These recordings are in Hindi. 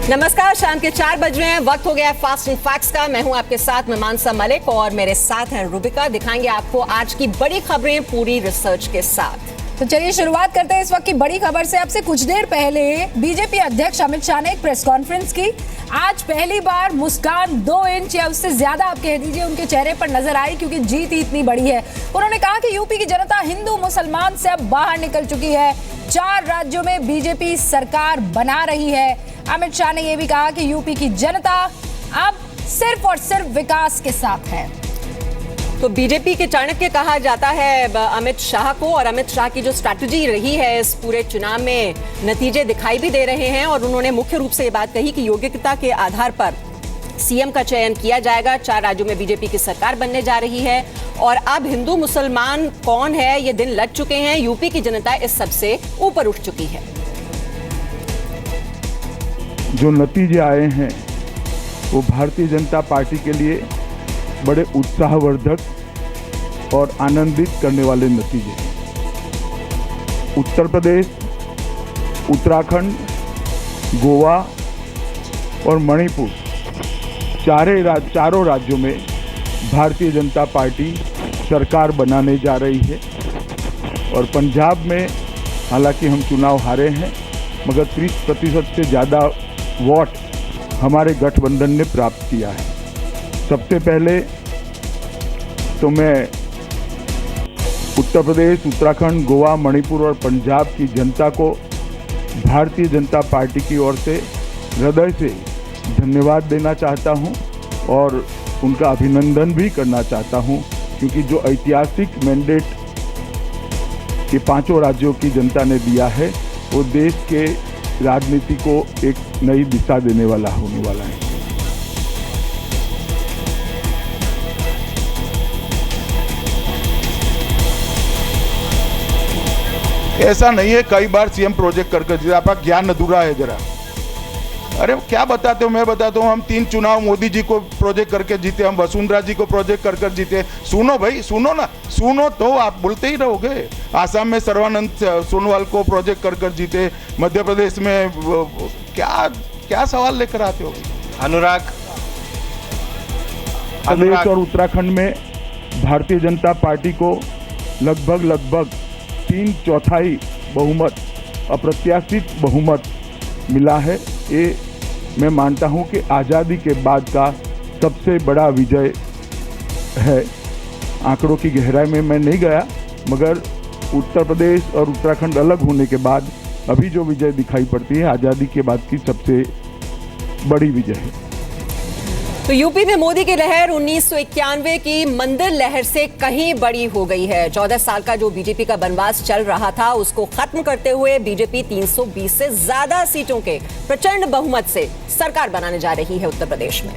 नमस्कार, शाम के 4 बज रहे हैं। वक्त हो गया है फास्ट एंड फैक्ट्स का। मैं हूं आपके साथ मीमांसा मलिक और मेरे साथ हैं रूबिका। दिखाएंगे आपको आज की बड़ी खबरें पूरी रिसर्च के साथ। तो चलिए शुरुआत करते हैं इस वक्त की बड़ी खबर से। अब से कुछ देर पहले बीजेपी अध्यक्ष अमित शाह ने एक प्रेस कॉन्फ्रेंस की। आज पहली बार मुस्कान 2 इंच या उससे ज्यादा आप कह दीजिए उनके चेहरे पर नजर आई, क्योंकि जीत ही इतनी बड़ी है। उन्होंने कहा कि यूपी की जनता हिंदू मुसलमान से अब बाहर निकल चुकी है। 4 राज्यों में बीजेपी सरकार बना रही है। अमित शाह ने यह भी कहा कि यूपी की जनता अब सिर्फ और सिर्फ विकास के साथ है। तो बीजेपी के चाणक्य कहा जाता है अमित शाह को, और अमित शाह की जो स्ट्रैटेजी रही है इस पूरे चुनाव में नतीजे दिखाई भी दे रहे हैं। और उन्होंने मुख्य रूप से ये बात कही कि योग्यता के आधार पर सीएम का चयन किया जाएगा। 4 राज्यों में बीजेपी की सरकार बनने जा रही है और अब हिंदू मुसलमान कौन है ये दिन लग चुके हैं। यूपी की जनता इस सबसे ऊपर उठ चुकी है। जो नतीजे आए हैं वो भारतीय जनता पार्टी के लिए बड़े उत्साहवर्धक और आनंदित करने वाले नतीजे हैं। उत्तर प्रदेश, उत्तराखंड, गोवा और मणिपुर चारों राज्यों में भारतीय जनता पार्टी सरकार बनाने जा रही है। और पंजाब में हालांकि हम चुनाव हारे हैं, मगर 30% से ज़्यादा वोट हमारे गठबंधन ने प्राप्त किया है। सबसे पहले तो मैं उत्तर प्रदेश, उत्तराखंड, गोवा, मणिपुर और पंजाब की जनता को भारतीय जनता पार्टी की ओर से हृदय से धन्यवाद देना चाहता हूं और उनका अभिनंदन भी करना चाहता हूं, क्योंकि जो ऐतिहासिक मैंडेट ये 5 राज्यों की जनता ने दिया है वो देश के राजनीति को एक नई दिशा देने वाला होने वाला है। ऐसा नहीं है कई बार सीएम प्रोजेक्ट करके आपका ज्ञान अधूरा है जरा। अरे क्या बताते हो, मैं बताता हूँ। हम 3 चुनाव मोदी जी को प्रोजेक्ट करके जीते, हम वसुंधरा जी को प्रोजेक्ट कर जीते। सुनो भाई, सुनो ना, सुनो तो आप बोलते ही रहोगे। आसाम में सर्वानंद सोनोवाल को प्रोजेक्ट कर जीते। मध्य प्रदेश में क्या क्या सवाल लेकर आते हो। अनुराग प्रदेश और उत्तराखंड में भारतीय जनता पार्टी को लगभग 3/4 बहुमत, अप्रत्याशित बहुमत मिला है। ये मैं मानता हूं कि आज़ादी के बाद का सबसे बड़ा विजय है। आंकड़ों की गहराई में मैं नहीं गया, मगर उत्तर प्रदेश और उत्तराखंड अलग होने के बाद अभी जो विजय दिखाई पड़ती है आज़ादी के बाद की सबसे बड़ी विजय है। तो यूपी में मोदी की लहर 1991 की मंदिर लहर से कहीं बड़ी हो गई है। 14 साल का जो बीजेपी का बनवास चल रहा था उसको खत्म करते हुए बीजेपी 320 से ज्यादा सीटों के प्रचंड बहुमत से सरकार बनाने जा रही है उत्तर प्रदेश में।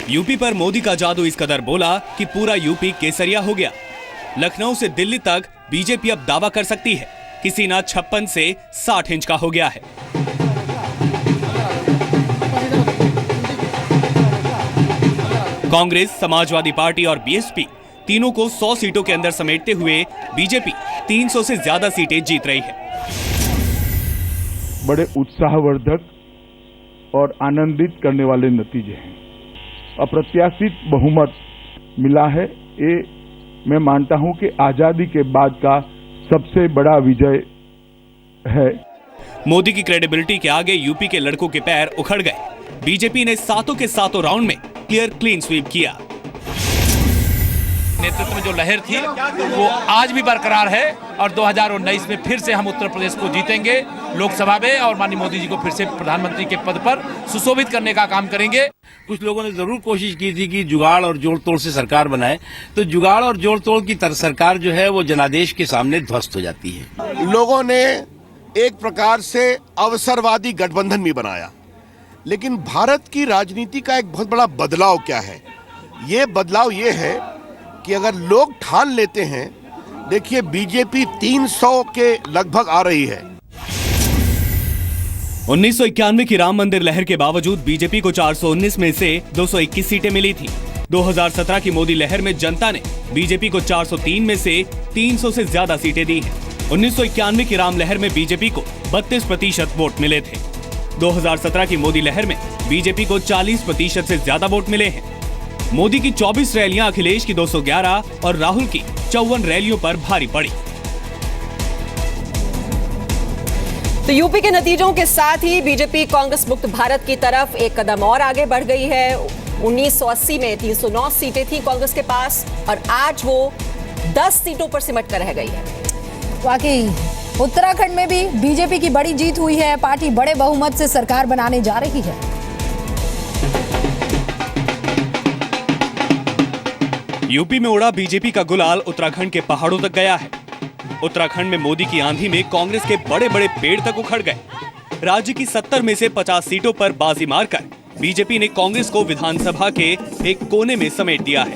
यूपी पर मोदी का जादू इस कदर बोला कि पूरा यूपी केसरिया हो गया। लखनऊ से दिल्ली तक बीजेपी अब दावा कर सकती है कि सीना 56 से 60 इंच का हो गया है। कांग्रेस, समाजवादी पार्टी और बीएसपी तीनों को 100 सीटों के अंदर समेटते हुए बीजेपी 300 से ज्यादा सीटें जीत रही है। बड़े उत्साहवर्धक और आनंदित करने वाले नतीजे हैं। अप्रत्याशित बहुमत मिला है। ये मैं मानता हूं कि आजादी के बाद का सबसे बड़ा विजय है। मोदी की क्रेडिबिलिटी के आगे यूपी के लड़कों के पैर उखड़ गए। बीजेपी ने 7 के 7 राउंड में क्लीन स्वीप किया। नेतृत्व में जो लहर थी वो आज भी बरकरार है और 2019 में फिर से हम उत्तर प्रदेश को जीतेंगे लोकसभा में और माननीय मोदी जी को फिर से प्रधानमंत्री के पद पर सुशोभित करने का काम करेंगे। कुछ लोगों ने जरूर कोशिश की थी कि जुगाड़ और जोड़ तोड़ से सरकार बनाए, तो जुगाड़ और जोड़ तोड़ की सरकार जो है वो जनादेश के सामने ध्वस्त हो जाती है। लोगों ने एक प्रकार से अवसरवादी गठबंधन भी बनाया, लेकिन भारत की राजनीति का एक बहुत बड़ा बदलाव क्या है? ये बदलाव ये है कि अगर लोग ठान लेते हैं, देखिए बीजेपी 300 के लगभग आ रही है। 1991 की राम मंदिर लहर के बावजूद बीजेपी को 419 में से 221 सीटें मिली थी। 2017 की मोदी लहर में जनता ने बीजेपी को 403 में से 300 से ज्यादा सीटें दी हैं। 1991 की राम लहर में बीजेपी को 32% वोट मिले थे। 2017 की मोदी लहर में बीजेपी को 40% से ज्यादा वोट मिले हैं। मोदी की 24 रैलियां अखिलेश की 211 और राहुल की 54 रैलियों पर भारी पड़ी। तो यूपी के नतीजों के साथ ही बीजेपी कांग्रेस मुक्त भारत की तरफ एक कदम और आगे बढ़ गई है। 1980 में 309 सीटें थी कांग्रेस के पास और आज वो 10 सीटों पर सिमट कर रह गई है। वाकई उत्तराखंड में भी बीजेपी की बड़ी जीत हुई है। पार्टी बड़े बहुमत से सरकार बनाने जा रही है। यूपी में उड़ा बीजेपी का गुलाल उत्तराखंड के पहाड़ों तक गया है। उत्तराखंड में मोदी की आंधी में कांग्रेस के बड़े बड़े पेड़ तक उखड़ गए। राज्य की 70 में से 50 सीटों पर बाजी मारकर बीजेपी ने कांग्रेस को विधानसभा के एक कोने में समेट दिया है।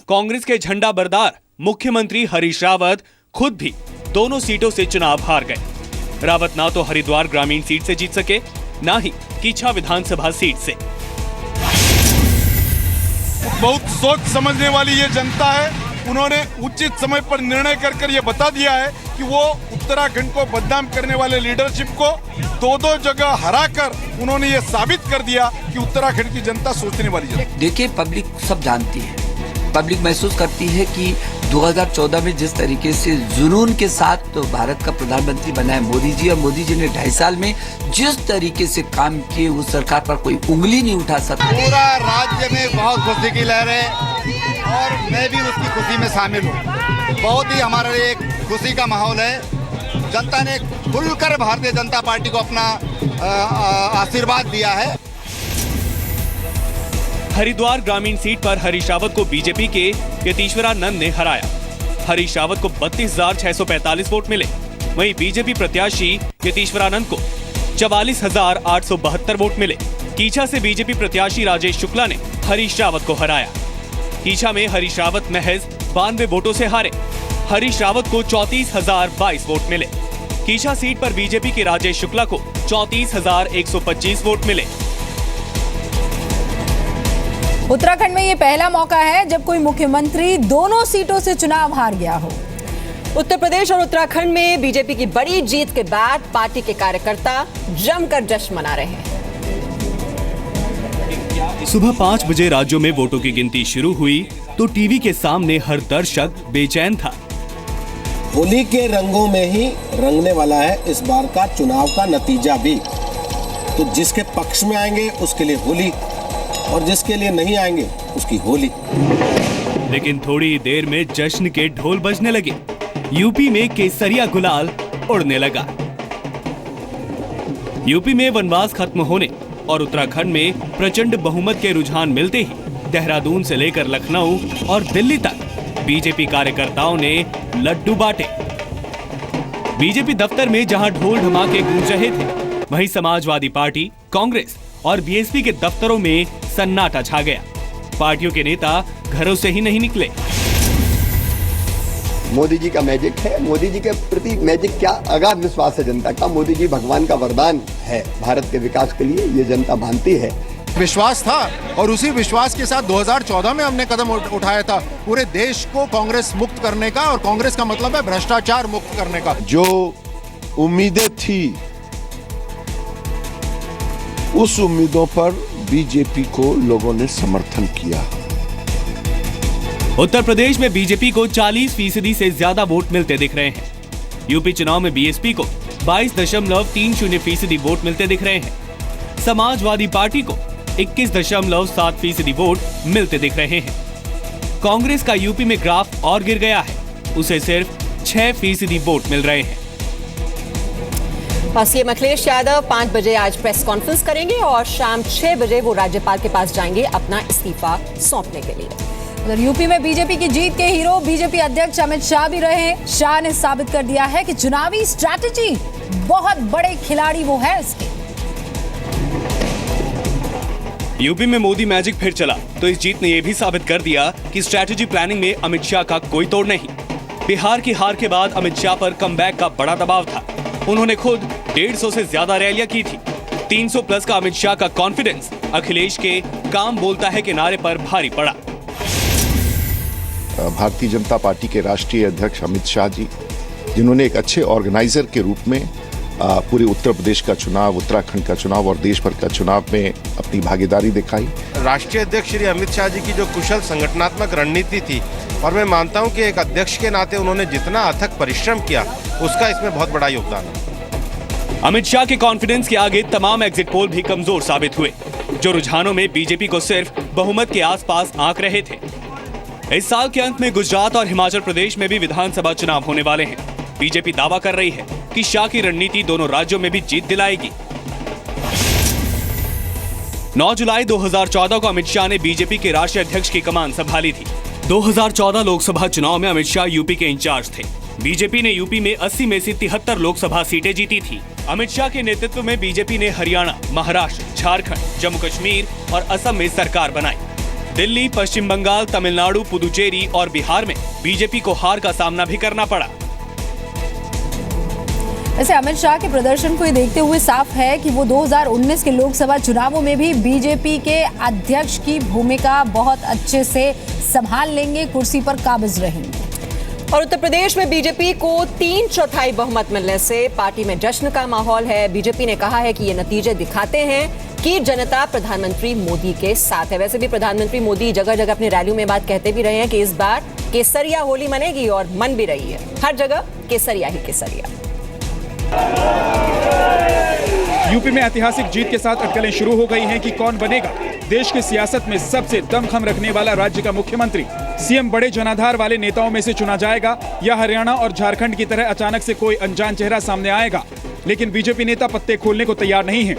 कांग्रेस के झंडा बरदार मुख्यमंत्री हरीश रावत खुद भी दोनों सीटों से चुनाव हार गए। रावत ना तो हरिद्वार ग्रामीण सीट से जीत सके, ना ही कीछा विधानसभा सीट से। बहुत सोच समझने वाली ये जनता है। उन्होंने उचित समय पर निर्णय कर ये बता दिया है कि वो उत्तराखंड को बदनाम करने वाले लीडरशिप को दो जगह हराकर उन्होंने ये साबित कर दिया कि उत्तराखंड की जनता सोचने वाली जनता। देखिए, पब्लिक सब जानती है, पब्लिक महसूस करती है कि 2014 में जिस तरीके से जुनून के साथ तो भारत का प्रधानमंत्री बना है मोदी जी, और मोदी जी ने 2.5 साल में जिस तरीके से काम किए उस सरकार पर कोई उंगली नहीं उठा सकता। पूरा राज्य में बहुत खुशी की लहर है और मैं भी उसकी खुशी में शामिल हूँ। बहुत ही हमारे लिए एक खुशी का माहौल है। जनता ने खुलकर भारतीय जनता पार्टी को अपना आशीर्वाद दिया है। हरिद्वार ग्रामीण सीट पर हरीश रावत को बीजेपी के यतीश्वरानंद ने हराया। हरीश रावत को 32,645 वोट मिले। वहीं बीजेपी प्रत्याशी यतीश्वरानंद को 44,872 वोट मिले। कीछा से बीजेपी प्रत्याशी राजेश शुक्ला ने हरीश रावत को हराया। कीछा में हरीश रावत महज 92 वोटों से हारे। हरीश रावत को 34,022 वोट मिले। कीछा सीट पर बीजेपी के राजेश शुक्ला को 34,125 वोट मिले। उत्तराखंड में ये पहला मौका है जब कोई मुख्यमंत्री दोनों सीटों से चुनाव हार गया हो। उत्तर प्रदेश और उत्तराखंड में बीजेपी की बड़ी जीत के बाद पार्टी के कार्यकर्ता जमकर जश्न मना रहे हैं। सुबह 5 बजे राज्यों में वोटों की गिनती शुरू हुई तो टीवी के सामने हर दर्शक बेचैन था। होली के रंगों में ही रंगने वाला है इस बार का चुनाव का नतीजा भी। तो जिसके पक्ष में आएंगे उसके लिए होली और जिसके लिए नहीं आएंगे उसकी होली। लेकिन थोड़ी देर में जश्न के ढोल बजने लगे। यूपी में केसरिया गुलाल उड़ने लगा। यूपी में वनवास खत्म होने और उत्तराखंड में प्रचंड बहुमत के रुझान मिलते ही देहरादून से लेकर लखनऊ और दिल्ली तक बीजेपी कार्यकर्ताओं ने लड्डू बांटे। बीजेपी दफ्तर में जहां ढोल धमाके गूंज रहे थे, वहीं समाजवादी पार्टी, कांग्रेस और बीएसपी के दफ्तरों में सन्नाटा छा गया। पार्टियों के नेता घरों से ही नहीं निकले। मोदी जी का मैजिक है। मोदी जी के प्रति मैजिक क्या अगाध विश्वास है जनता का। मोदी जी भगवान का वरदान है भारत के विकास के लिए, ये जनता मानती है। विश्वास था और उसी विश्वास के साथ 2014 में हमने कदम उठाया था पूरे देश को कांग्रेस मुक्त करने का, और कांग्रेस का मतलब है भ्रष्टाचार मुक्त करने का। जो उम्मीदें थी उस उम्मीदों पर बीजेपी को लोगों ने समर्थन किया। उत्तर प्रदेश में बीजेपी को 40% से ज्यादा वोट मिलते दिख रहे हैं। यूपी चुनाव में बीएसपी को 22.30% वोट मिलते दिख रहे हैं। समाजवादी पार्टी को 21.7% वोट मिलते दिख रहे हैं। कांग्रेस का यूपी में ग्राफ और गिर गया है, उसे सिर्फ 6% वोट मिल रहे हैं। सीएम अखिलेश यादव 5 बजे आज प्रेस कॉन्फ्रेंस करेंगे और शाम 6 बजे वो राज्यपाल के पास जाएंगे अपना इस्तीफा सौंपने के लिए। उधर यूपी में बीजेपी की जीत के हीरो बीजेपी अध्यक्ष अमित शाह भी रहे। शाह ने साबित कर दिया है कि चुनावी स्ट्रैटेजी बहुत बड़े खिलाड़ी वो है इसके। यूपी में मोदी मैजिक फिर चला तो इस जीत ने यह भी साबित कर दिया कि स्ट्रैटेजी प्लानिंग में अमित शाह का कोई तोड़ नहीं। बिहार की हार के बाद अमित शाह पर कमबैक का बड़ा दबाव था। उन्होंने खुद 150 से ज्यादा रैलियां की थी। 300 प्लस का अमित शाह का कॉन्फिडेंस अखिलेश के काम बोलता है के नारे पर भारी पड़ा। भारतीय जनता पार्टी के राष्ट्रीय अध्यक्ष अमित शाह जी, जिन्होंने एक अच्छे ऑर्गेनाइजर के रूप में पूरे उत्तर प्रदेश का चुनाव, उत्तराखंड का चुनाव और देश भर का चुनाव में अपनी भागीदारी दिखाई। राष्ट्रीय अध्यक्ष श्री अमित शाह जी की जो कुशल संगठनात्मक रणनीति थी, और मैं मानता हूं कि एक अध्यक्ष के नाते उन्होंने जितना अथक परिश्रम किया, उसका इसमें बहुत बड़ा योगदान है। अमित शाह के कॉन्फिडेंस के आगे तमाम एग्जिट पोल भी कमजोर साबित हुए, जो रुझानों में बीजेपी को सिर्फ बहुमत के आसपास आंक रहे थे। इस साल के अंत में गुजरात और हिमाचल प्रदेश में भी विधानसभा चुनाव होने वाले हैं। बीजेपी दावा कर रही है कि शाह की रणनीति दोनों राज्यों में भी जीत दिलाएगी। 9 जुलाई 2014 को अमित शाह ने बीजेपी के राष्ट्रीय अध्यक्ष की कमान संभाली थी। 2014 लोकसभा चुनाव में अमित शाह यूपी के इंचार्ज थे। बीजेपी ने यूपी में 80 में से 73 लोकसभा सीटें जीती थी। अमित शाह के नेतृत्व में बीजेपी ने हरियाणा, महाराष्ट्र, झारखंड, जम्मू कश्मीर और असम में सरकार बनाई। दिल्ली, पश्चिम बंगाल, तमिलनाडु, पुदुचेरी और बिहार में बीजेपी को हार का सामना भी करना पड़ा। वैसे अमित शाह के प्रदर्शन को ये देखते हुए साफ है कि वो 2019 के लोकसभा चुनावों में भी बीजेपी के अध्यक्ष की भूमिका बहुत अच्छे से संभाल लेंगे, कुर्सी पर काबिज रहेंगे। और उत्तर प्रदेश में बीजेपी को 3/4 बहुमत मिलने से पार्टी में जश्न का माहौल है। बीजेपी ने कहा है कि ये नतीजे दिखाते हैं कि जनता प्रधानमंत्री मोदी के साथ है। वैसे भी प्रधानमंत्री मोदी जगह जगह अपनी रैलियों में बात कहते भी रहे हैं कि इस बार केसरिया होली मनेगी, और मन भी रही है। हर जगह केसरिया ही केसरिया। यूपी में ऐतिहासिक जीत के साथ अटकलें शुरू हो गई हैं कि कौन बनेगा देश की सियासत में सबसे दमखम रखने वाला राज्य का मुख्यमंत्री। सीएम बड़े जनाधार वाले नेताओं में से चुना जाएगा या हरियाणा और झारखंड की तरह अचानक से कोई अनजान चेहरा सामने आएगा। लेकिन बीजेपी नेता पत्ते खोलने को तैयार नहीं हैं।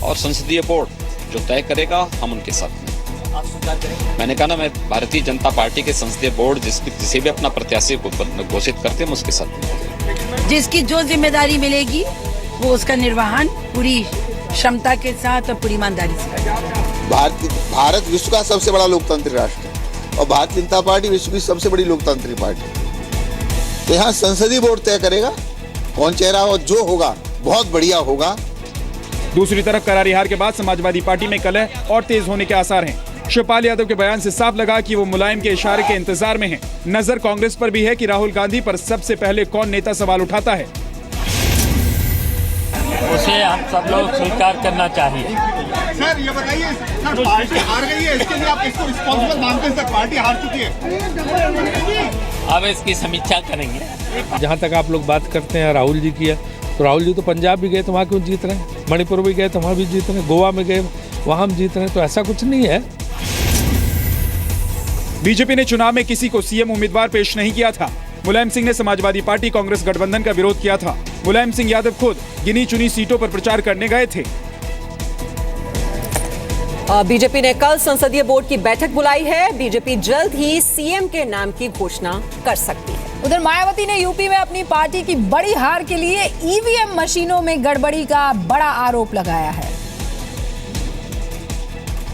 और संसदीय बोर्ड जो तय करेगा, हम उनके साथ हैं। मैंने कहा ना, मैं भारतीय जनता पार्टी के संसदीय बोर्ड जिसे भी अपना प्रत्याशी घोषित करते हैं, उसके साथ। जिसकी जो जिम्मेदारी मिलेगी वो उसका निर्वहन पूरी क्षमता के साथ और पूरी ईमानदारी से। भारत विश्व का सबसे बड़ा लोकतांत्रिक राष्ट्र है और भारतीय जनता पार्टी विश्व की सबसे बड़ी लोकतांत्रिक पार्टी है। तो यहाँ संसदीय बोर्ड तय करेगा कौन चेहरा हो, जो होगा बहुत बढ़िया होगा। दूसरी तरफ करारी हार के बाद समाजवादी पार्टी में कलह और तेज होने के आसार हैं। शिवपाल यादव के बयान से साफ लगा कि वो मुलायम के इशारे के इंतजार में हैं। नजर कांग्रेस पर भी है कि राहुल गांधी पर सबसे पहले कौन नेता सवाल उठाता है। उसे हम सब लोग स्वीकार करना चाहिए। सर ये बताइए, सर पार्टी हार गई है, इसके लिए आप इसको रिस्पॉन्सिबल मानते हैं? सर पार्टी हार चुकी है, अब इसकी समीक्षा करेंगे। जहाँ तक आप लोग बात करते हैं राहुल जी की है, तो राहुल जी तो पंजाब भी गए तो वहाँ क्यों जीत रहे हैं, मणिपुर भी गए तो वहाँ भी जीत रहे हैं, गोवा में गए वहाँ हम जीत रहे हैं, तो ऐसा कुछ नहीं है। बीजेपी ने चुनाव में किसी को सीएम उम्मीदवार पेश नहीं किया था। मुलायम सिंह ने समाजवादी पार्टी कांग्रेस गठबंधन का विरोध किया था। मुलायम सिंह यादव खुद गिनी चुनी सीटों पर प्रचार करने गए थे। बीजेपी ने कल संसदीय बोर्ड की बैठक बुलाई है। बीजेपी जल्द ही सीएम के नाम की घोषणा कर सकती है। उधर मायावती ने यूपी में अपनी पार्टी की बड़ी हार के लिए ईवीएम मशीनों में गड़बड़ी का बड़ा आरोप लगाया है।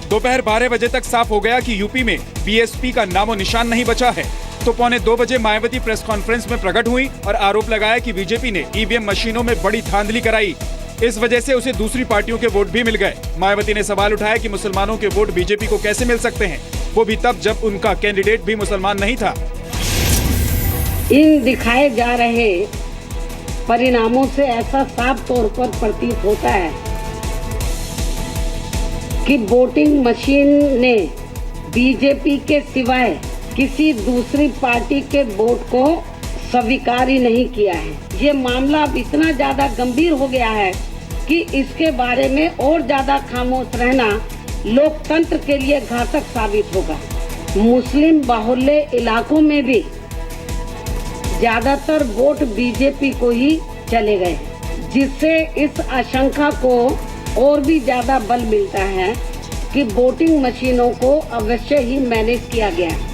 दोपहर 12 बजे तक साफ हो गया कि यूपी में बीएसपी का नामो निशान नहीं बचा है। तो 1:45 बजे मायावती प्रेस कॉन्फ्रेंस में प्रकट हुई और आरोप लगाया कि बीजेपी ने ईवीएम मशीनों में बड़ी धांधली कराई। इस वजह से उसे दूसरी पार्टियों के वोट भी मिल गए। मायावती ने सवाल उठाया कि मुसलमानों के वोट बीजेपी को कैसे मिल सकते हैं, वो भी तब जब उनका कैंडिडेट भी मुसलमान नहीं था। इन दिखाए जा रहे परिणामों से ऐसा साफ तौर पर प्रतीत होता है कि वोटिंग मशीन ने बीजेपी के सिवाय किसी दूसरी पार्टी के वोट को स्वीकार ही नहीं किया है। ये मामला अब इतना ज्यादा गंभीर हो गया है कि इसके बारे में और ज्यादा खामोश रहना लोकतंत्र के लिए घातक साबित होगा। मुस्लिम बाहुल्य इलाकों में भी ज्यादातर वोट बीजेपी को ही चले गए, जिससे इस आशंका को और भी ज्यादा बल मिलता है कि वोटिंग मशीनों को अवश्य ही मैनेज किया गया है।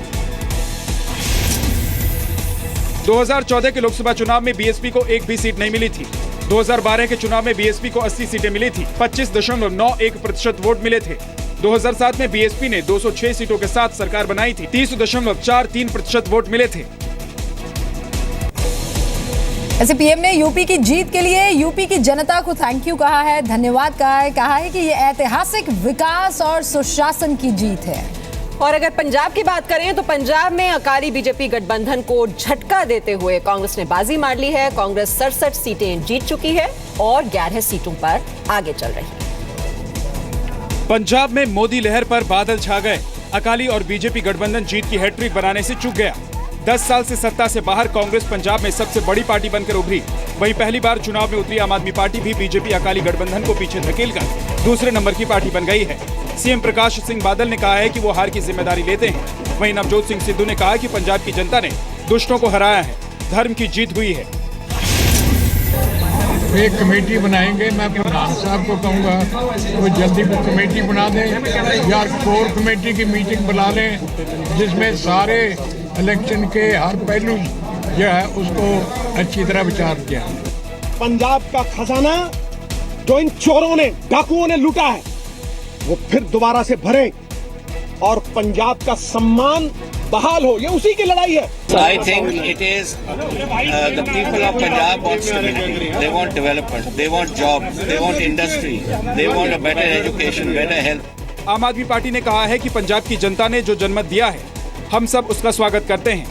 2014 के लोकसभा चुनाव में बीएसपी को एक भी सीट नहीं मिली थी। 2012 के चुनाव में बीएसपी को 80 सीटें मिली थी। 25.91% वोट मिले थे। 2007 में बीएसपी ने 206 सीटों के साथ सरकार बनाई थी। 30.43% वोट मिले थे। ऐसे पीएम ने यूपी की जीत के लिए यूपी की जनता को थैंक यू कहा है, धन्यवाद कहा है कि ये ऐतिहासिक विकास और सुशासन की जीत है। और अगर पंजाब की बात करें तो पंजाब में अकाली बीजेपी गठबंधन को झटका देते हुए कांग्रेस ने बाजी मार ली है। कांग्रेस 67 सीटें जीत चुकी है और 11 सीटों पर आगे चल रही है। पंजाब में मोदी लहर पर बादल छा गए। अकाली और बीजेपी गठबंधन जीत की हैट्रिक बनाने से चूक गया। 10 साल से सत्ता से बाहर कांग्रेस पंजाब में सबसे बड़ी पार्टी बनकर उभरी। वहीं पहली बार चुनाव में उतरी आम आदमी पार्टी भी बीजेपी अकाली गठबंधन को पीछे धकेलकर दूसरे नंबर की पार्टी बन गई है। सीएम प्रकाश सिंह बादल ने कहा है कि वो हार की जिम्मेदारी लेते हैं। वहीं नवजोत सिंह सिद्धू ने कहा कि पंजाब की जनता ने दुष्टों को हराया है, धर्म की जीत हुई है। एक कमेटी बनाएंगे, मैं प्रधान साहब को कहूँगा वो जल्दी वो कमेटी बना दें या कोर कमेटी की मीटिंग बुला लें जिसमें सारे इलेक्शन के हर पहलू जो है उसको अच्छी तरह विचार किया। पंजाब का खजाना जो इन चोरों ने डाकुओं ने लूटा है वो फिर दोबारा से भरे और पंजाब का सम्मान बहाल हो, ये उसी की लड़ाई है। I think it is the people of Punjab want stability. They want development. They want jobs. They want industry. They want a better education, better health. आम आदमी पार्टी ने कहा है कि पंजाब की जनता ने जो जनमत दिया है, हम सब उसका स्वागत करते हैं।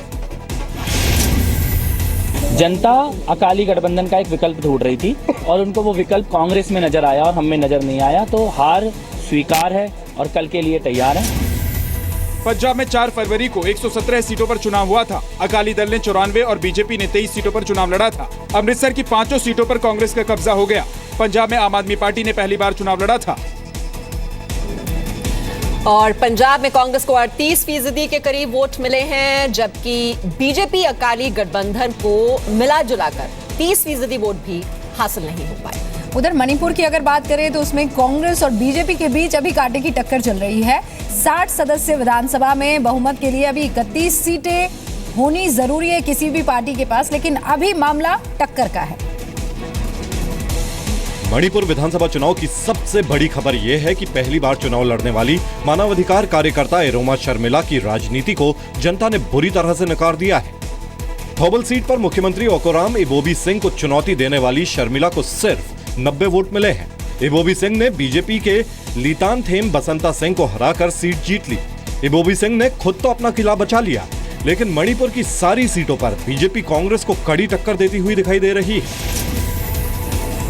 जनता अकाली गठबंधन का एक विकल्प ढूंढ रही थी और उनको वो विकल्प कांग्रेस में नजर आया और हम में नजर नहीं आया, तो हार स्वीकार है और कल के लिए तैयार है। पंजाब में 4 फरवरी को 117 सीटों पर चुनाव हुआ था। अकाली दल ने 94 और बीजेपी ने 23 सीटों पर चुनाव लड़ा था। अमृतसर की 5 सीटों पर कांग्रेस का कब्जा हो गया। पंजाब में आम आदमी पार्टी ने पहली बार चुनाव लड़ा था। और पंजाब में कांग्रेस को 38% के करीब वोट मिले हैं, जबकि बीजेपी अकाली गठबंधन को मिला जुलाकर 30% वोट भी हासिल नहीं हो पाए। उधर मणिपुर की अगर बात करें तो उसमें कांग्रेस और बीजेपी के बीच अभी कांटे की टक्कर चल रही है। 60 सदस्य विधानसभा में बहुमत के लिए अभी 31 सीटें होनी जरूरी है किसी भी पार्टी के पास, लेकिन अभी मामला टक्कर का है। मणिपुर विधानसभा चुनाव की सबसे बड़ी खबर यह है कि पहली बार चुनाव लड़ने वाली मानवाधिकार कार्यकर्ता एरोमा शर्मिला की राजनीति को जनता ने बुरी तरह से नकार दिया है। थोबल सीट पर मुख्यमंत्री ओकोराम इबोबी सिंह को चुनौती देने वाली शर्मिला को सिर्फ 90 वोट मिले हैं। इबोबी सिंह ने बीजेपी के लीतानथेम बसंता सिंह को हराकर सीट जीत ली। इबोबी सिंह ने खुद तो अपना किला बचा लिया, लेकिन मणिपुर की सारी सीटों पर बीजेपी कांग्रेस को कड़ी टक्कर देती हुई दिखाई दे रही है।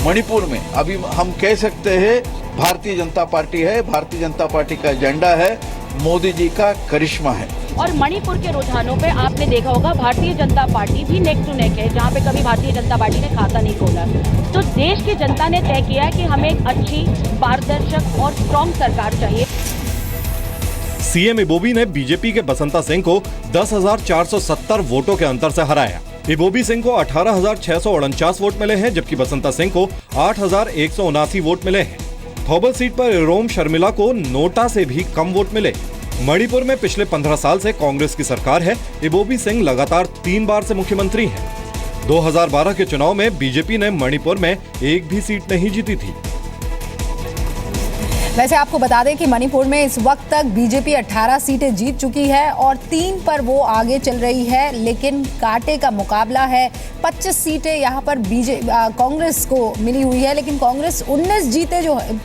मणिपुर में अभी हम कह सकते हैं भारतीय जनता पार्टी है, भारतीय जनता पार्टी का एजेंडा है, मोदी जी का करिश्मा है। और मणिपुर के रुझानों पे आपने देखा होगा भारतीय जनता पार्टी भी नेक टू नेक है, जहाँ पे कभी भारतीय जनता पार्टी ने खाता नहीं खोला। तो देश की जनता ने तय किया है कि हमें एक अच्छी, पारदर्शक और स्ट्रॉन्ग सरकार चाहिए। सीएम इबोबी ने बीजेपी के बसंता सिंह को 10,470 वोटों के अंतर से हराया। इबोबी सिंह को 18,649 वोट मिले हैं, जबकि बसंता सिंह को 8,179 वोट मिले हैं। थोबल सीट पर एरोम शर्मिला को नोटा से भी कम वोट मिले। मणिपुर में पिछले 15 साल से कांग्रेस की सरकार है। इबोबी सिंह लगातार 3 बार से मुख्यमंत्री हैं। 2012 के चुनाव में बीजेपी ने मणिपुर में एक भी सीट नहीं जीती थी। वैसे आपको बता दें कि मणिपुर में इस वक्त तक बीजेपी 18 सीटें जीत चुकी है और 3 पर वो आगे चल रही है, लेकिन कांटे का मुकाबला है। 25 सीटें यहाँ पर कांग्रेस को मिली हुई है, लेकिन कांग्रेस 19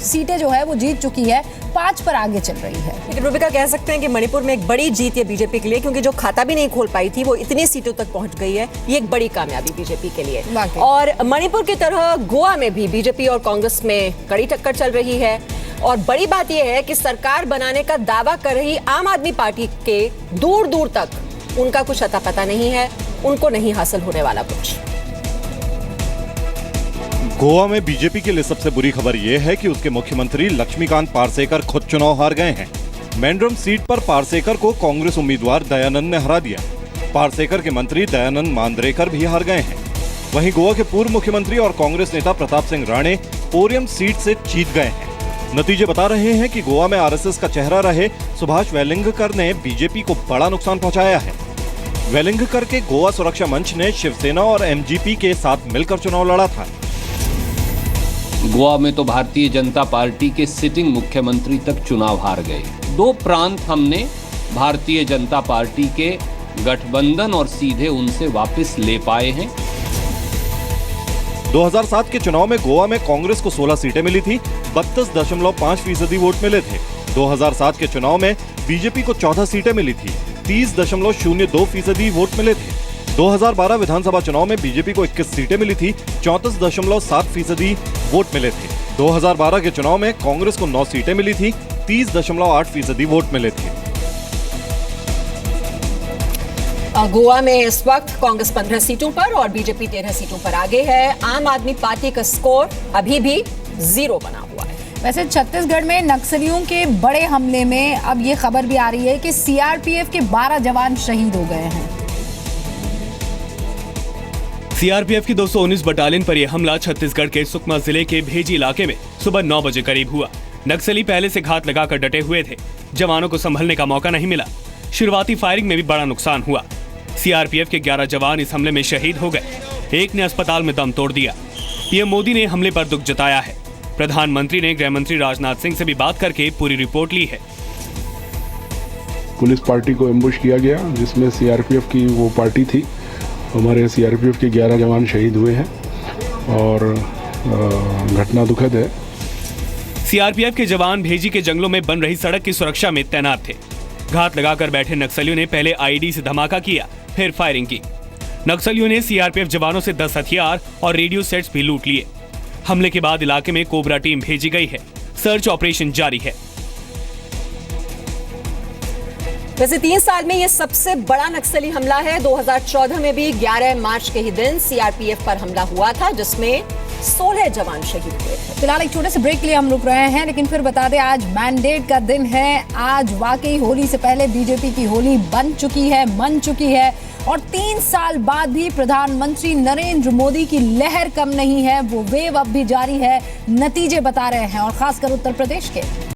सीटें जो है वो जीत चुकी है, 5 पर आगे चल रही है। लेकिन रूबिका कह सकते हैं कि मणिपुर में एक बड़ी जीत है बीजेपी के लिए, क्योंकि जो खाता भी नहीं खोल पाई थी वो इतनी सीटों तक पहुंच गई है। ये एक बड़ी कामयाबी बीजेपी के लिए। और मणिपुर की तरह गोवा में भी बीजेपी और कांग्रेस में कड़ी टक्कर चल रही है। और बड़ी बात यह है कि सरकार बनाने का दावा कर रही आम आदमी पार्टी के दूर दूर तक उनका कुछ अता पता नहीं है, उनको नहीं हासिल होने वाला कुछ। गोवा में बीजेपी के लिए सबसे बुरी खबर यह है कि उसके मुख्यमंत्री लक्ष्मीकांत पार्सेकर खुद चुनाव हार गए हैं। मैंड्रम सीट पर पार्सेकर को कांग्रेस उम्मीदवार दयानंद ने हरा दिया। पार्सेकर के मंत्री दयानंद मांद्रेकर भी हार गए हैं। वहीं गोवा के पूर्व मुख्यमंत्री और कांग्रेस नेता प्रताप सिंह राणे पोरियम सीट से जीत गए हैं। नतीजे बता रहे हैं कि गोवा में आरएसएस का चेहरा रहे सुभाष वेलिंगकर ने बीजेपी को बड़ा नुकसान पहुंचाया है। वेलिंगकर के गोवा सुरक्षा मंच ने शिवसेना और एमजीपी के साथ मिलकर चुनाव लड़ा था। गोवा में तो भारतीय जनता पार्टी के सिटिंग मुख्यमंत्री तक चुनाव हार गए। 2 प्रांत हमने भारतीय जनता पार्टी के गठबंधन और सीधे उनसे वापस ले पाए हैं। 2007 के चुनाव में गोवा में कांग्रेस को 16 सीटें मिली थी, 32.5% वोट मिले थे। 2007 के चुनाव में बीजेपी को 14 सीटें मिली थी, 30.02% वोट मिले थे। 2012 विधानसभा चुनाव में बीजेपी को 21 सीटें मिली थी, 34.7% वोट मिले थे। 2012 के चुनाव में कांग्रेस को 9 सीटें मिली थी, 30.8% वोट मिले थे। गोवा में इस वक्त कांग्रेस 15 सीटों पर और बीजेपी 13 सीटों पर आगे है। आम आदमी पार्टी का स्कोर अभी भी 0 बना हुआ है। वैसे छत्तीसगढ़ में नक्सलियों के बड़े हमले में अब ये खबर भी आ रही है कि सीआरपीएफ के 12 जवान शहीद हो गए हैं। सीआरपीएफ की 219 बटालियन पर यह हमला छत्तीसगढ़ के सुकमा जिले के भेजी इलाके में सुबह 9 बजे करीब हुआ। नक्सली पहले से घात लगाकर डटे हुए थे, जवानों को संभलने का मौका नहीं मिला। शुरुआती फायरिंग में भी बड़ा नुकसान हुआ। सीआरपीएफ के 11 जवान इस हमले में शहीद हो गए। एक ने अस्पताल में दम तोड़ दिया। पीएम मोदी ने हमले पर दुख जताया है। प्रधानमंत्री ने गृह मंत्री राजनाथ सिंह से भी बात करके पूरी रिपोर्ट ली है। पुलिस पार्टी को एम्बुश किया गया, जिसमें सीआरपीएफ की वो पार्टी थी। हमारे सीआरपीएफ के 11 जवान शहीद हुए हैं और घटना दुखद है। सीआरपीएफ के जवान भेजी के जंगलों में बन रही सड़क की सुरक्षा में तैनात थे। घात लगाकर बैठे नक्सलियों ने पहले आईईडी से धमाका किया, फिर फायरिंग की। नक्सलियों ने सीआरपीएफ जवानों से 10 हथियार और रेडियो सेट्स भी लूट लिए। हमले के बाद इलाके में कोबरा टीम भेजी गई है। सर्च ऑपरेशन जारी है। वैसे 3 साल में यह सबसे बड़ा नक्सली हमला है। 2014 में भी 11 मार्च के ही दिन सीआरपीएफ पर हमला हुआ था, जिसमें 16 जवान शहीद हुए थे। फिलहाल एक छोटे से ब्रेक के लिए हम रुक रहे हैं, लेकिन फिर बता दें आज मैंडेट का दिन है। आज वाकई होली से पहले बीजेपी की होली बन चुकी है, मन चुकी है और 3 साल बाद भी प्रधानमंत्री नरेंद्र मोदी की लहर कम नहीं है। वो वेव अब भी जारी है, नतीजे बता रहे हैं और खासकर उत्तर प्रदेश के।